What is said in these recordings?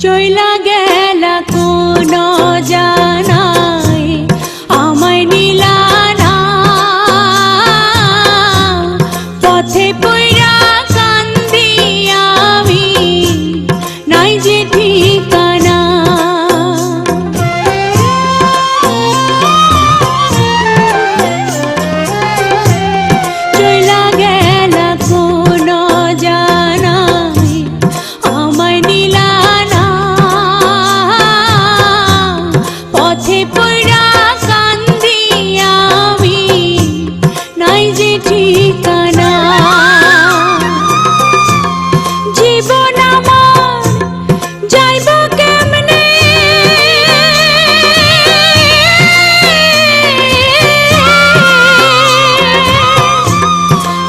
চইলা গেলা কোন জানাই আমায় নিলা না, পথে পইরা কান্দি আমি নাই যে ঠিকানা। চইলা গেলা কোন জানাই আমায় নিলা না, পথে পইরা কান্দি আমি নাই যে ঠিকানা। জীবন আমার যাইব কেমনে,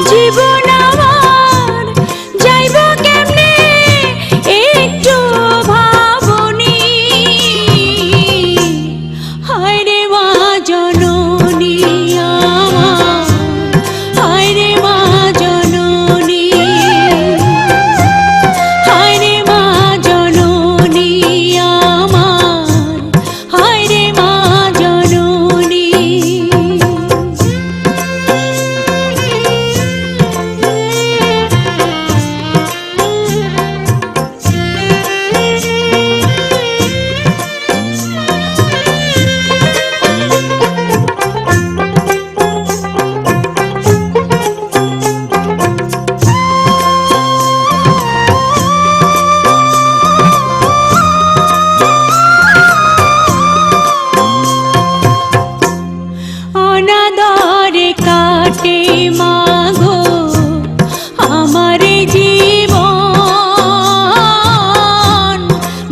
জীবন আমার যাইব কেমনে একটু ভাবনি। হায় রে মা জননী আমার, হায় রে মা জননী, হায় রে মা জননী আমার, হায় রে মা জননী। অনাদরে কাটে মাগো আমার জীবন,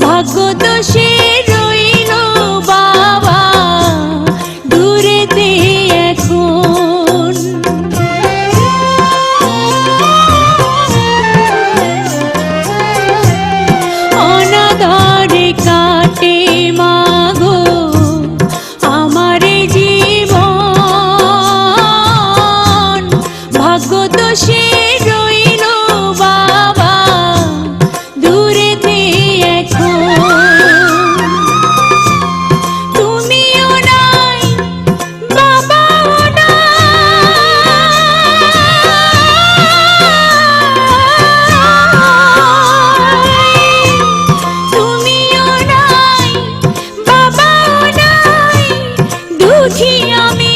ভাগ্য দোষে রইল বাবা দূরেতে এখন। অনাদরে কাটে মাগো আমার জীবন, ভাগ্য দোষে রইল বাবা দূরেতে এখন। তুমিও নাই বাবাও নাই, তুমিও নাই বাবাও নাই, দুঃখী আমি